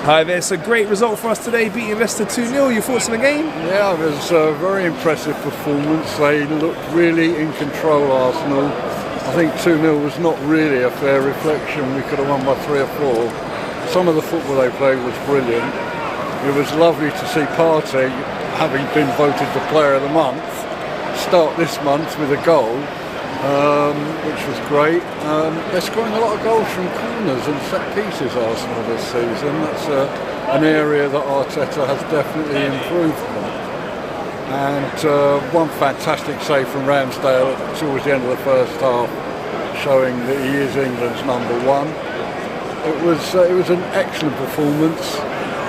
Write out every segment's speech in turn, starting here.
Hi there, it's a great result for us today, beating Leicester 2-0. Your thoughts on the game? Yeah, it was a very impressive performance. They looked really in control, Arsenal. I think 2-0 was not really a fair reflection. We could have won by 3 or 4. Some of the football they played was brilliant. It was lovely to see Partey, having been voted the Player of the Month, start this month with a goal, which was great. They're scoring a lot of goals from corners and set pieces, Arsenal, this season. That's an area that Arteta has definitely improved on. And one fantastic save from Ramsdale towards the end of the first half, showing that he is England's number one. It was an excellent performance.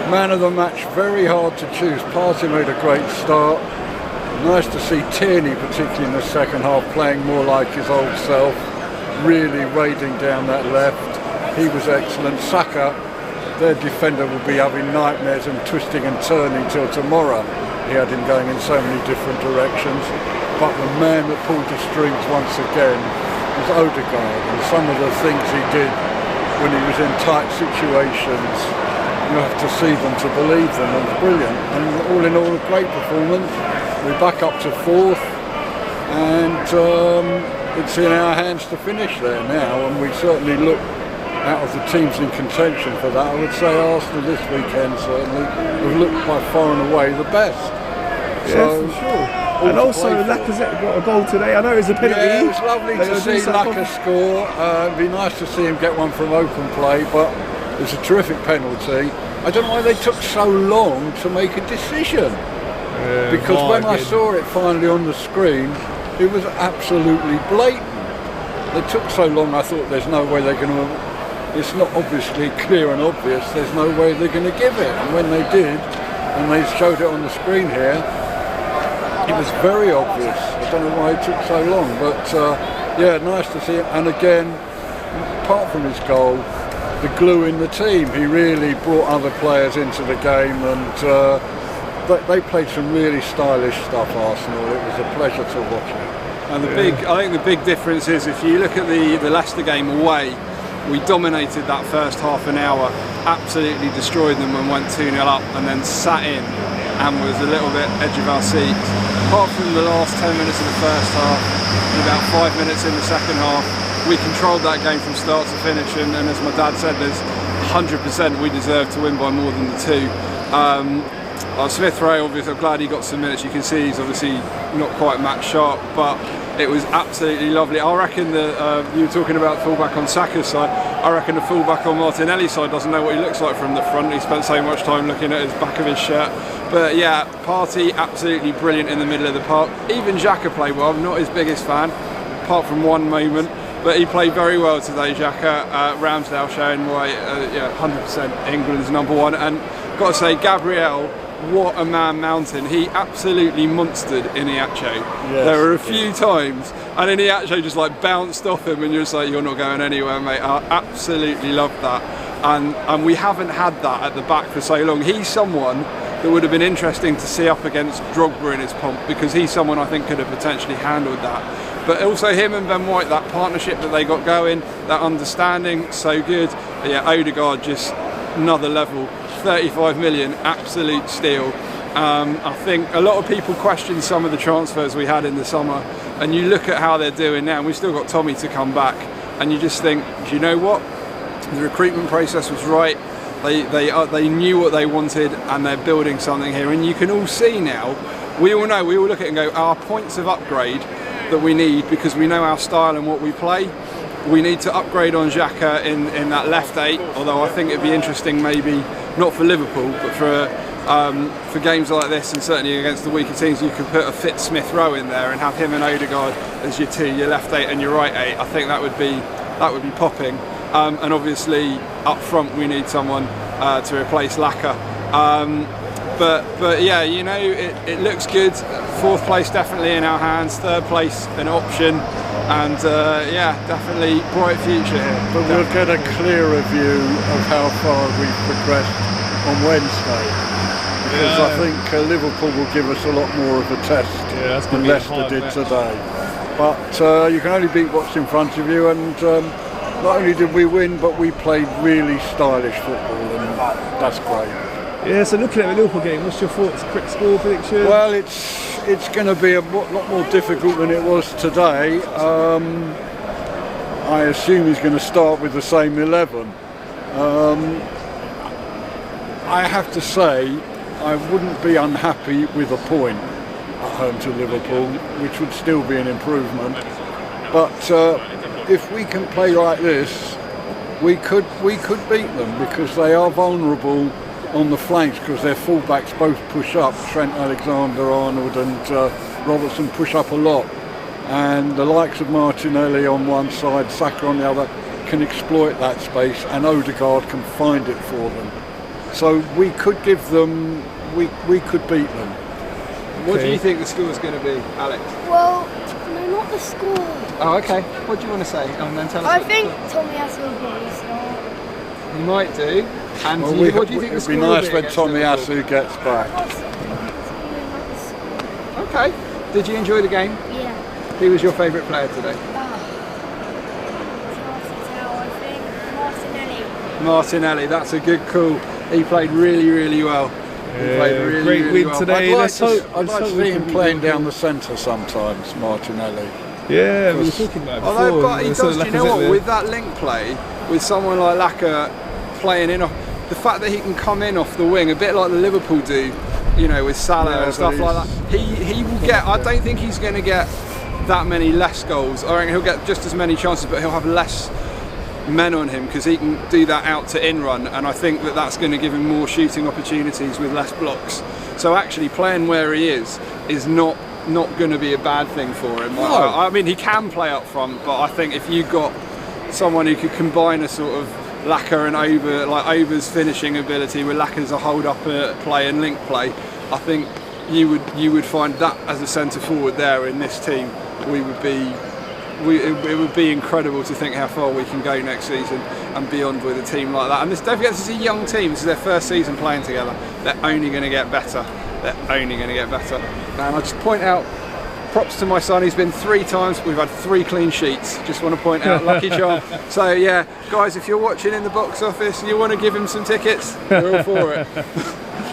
Man of the match, very hard to choose. Partey made a great start. Nice to see Tierney, particularly in the second half, playing more like his old self, really raiding down that left. He was excellent. Saka, their defender, will be having nightmares and twisting and turning till tomorrow. He had him going in so many different directions. But the man that pulled the strings once again was Odegaard, and some of the things he did when he was in tight situations, you have to see them to believe them. It was brilliant, and all in all, a great performance. We're back up to 4th, and it's in our hands to finish there now, and we certainly look, out of the teams in contention for that, I would say Arsenal this weekend certainly have looked by far and away the best. Yeah, so, for sure. And also Lacazette got a goal today. I know it was a penalty. Yeah, it was lovely to see Lacazette score. It'd be nice to see him get one from open play, but it was a terrific penalty. I don't know why they took so long to make a decision. Because when I saw it finally on the screen, it was absolutely blatant. They took so long, I thought there's no way they're going to, it's not obviously clear and obvious, there's no way they're going to give it. And when they did, and they showed it on the screen here, it was very obvious. I don't know why it took so long, but yeah, nice to see it. And again, apart from his goal, the glue in the team, he really brought other players into the game, and they played some really stylish stuff, Arsenal. It was a pleasure to watch it. And I think the big difference is, if you look at the Leicester game away, we dominated that first half an hour, absolutely destroyed them and went 2-0 up, and then sat in and was a little bit edge of our seats. Apart from the last 10 minutes of the first half, and about 5 minutes in the second half, we controlled that game from start to finish, and as my dad said, there's 100% we deserve to win by more than the 2. Smith Rowe, obviously, I'm glad he got some minutes. You can see he's obviously not quite match sharp, but it was absolutely lovely. I reckon that you were talking about fullback on Saka's side. I reckon the fullback on Martinelli's side doesn't know what he looks like from the front. He spent so much time looking at his back of his shirt. But yeah, Partey absolutely brilliant in the middle of the park. Even Xhaka played well. I'm not his biggest fan, apart from one moment. But he played very well today, Xhaka. Ramsdale showing why, 100% England's number one. And got to say, Gabriel, what a man mountain. He absolutely monstered Iniacho. Yes, there were a few times, and Iniacho just like bounced off him, and you're just like, you're not going anywhere, mate. I absolutely loved that. And we haven't had that at the back for so long. He's someone that would have been interesting to see up against Drogba in his pomp, because he's someone I think could have potentially handled that. But also him and Ben White, that partnership that they got going, that understanding, so good. But yeah, Odegaard, just another level. 35 million, absolute steal. I think a lot of people question some of the transfers we had in the summer, and you look at how they're doing now, and we've still got Tommy to come back, and you just think, do you know what? The recruitment process was right. They knew what they wanted, and they're building something here. And you can all see now, we all know, we all look at it and go, our points of upgrade that we need, because we know our style and what we play. We need to upgrade on Xhaka in that left 8, although I think it'd be interesting, maybe not for Liverpool, but for games like this, and certainly against the weaker teams, you could put a fit Smith Rowe in there and have him and Odegaard as your 2, your left 8 and your right 8. I think that would be popping. And obviously up front we need someone to replace Laka. But yeah, you know, it looks good. 4th place definitely in our hands, 3rd place an option, and yeah, definitely bright future here. But we'll get a clearer view of how far we've progressed on Wednesday, because I think Liverpool will give us a lot more of a test than Leicester did today. But you can only beat what's in front of you, and not only did we win, but we played really stylish football, and that's great. Yeah, so looking at the Liverpool game, what's your thoughts? Quick score prediction? Well, it's going to be a lot more difficult than it was today. I assume he's going to start with the same 11. I have to say, I wouldn't be unhappy with a point at home to Liverpool, which would still be an improvement. But if we can play like this, we could beat them, because they are vulnerable on the flanks, because their fullbacks both push up. Trent Alexander-Arnold and Robertson push up a lot, and the likes of Martinelli on one side, Saka on the other, can exploit that space, and Odegaard can find it for them. So we could give them, we could beat them. What do you think the score is going to be, Alex? Well, no, not the score. Oh, okay. What do you want to say? And then tell us. I think Tomiyasu will probably start. He might do. And Well, what do you think the it'd score be will nice be when against Liverpool? Tomiyasu gets back. Okay. Did you enjoy the game? Yeah. Who was your favourite player today? I think Martinelli. Martinelli. That's a good call. He played really, really well. He played really, great really win well. today. I'd Let's like hope to we see him can playing beat down the centre sometimes, Martinelli. Yeah, we were talking about it before. Although, but he We saw does, do you know Lacazette what, there. with that link play, with someone like Laka playing in off, the fact that he can come in off the wing, a bit like the Liverpool do, you know, with Salah Yeah, and stuff but like that, he will get, I don't think he's going to get that many less goals. I reckon he'll get just as many chances, but he'll have less men on him, because he can do that out to in run, and I think that that's going to give him more shooting opportunities with less blocks. So actually playing where he is not going to be a bad thing for him. No. I mean, he can play up front, but I think if you've got someone who could combine a sort of Laka and Ober, like Ober's finishing ability with Laka's a hold up play and link play, I think you would find that as a centre forward there in this team, it would be incredible to think how far we can go next season and beyond with a team like that. And don't forget, this is a young team. This is their first season playing together. They're only going to get better. They're only going to get better. And I just point out, props to my son. He's been 3 times. We've had 3 clean sheets. Just want to point out, lucky charm. So yeah, guys, if you're watching in the box office and you want to give him some tickets, we're all for it.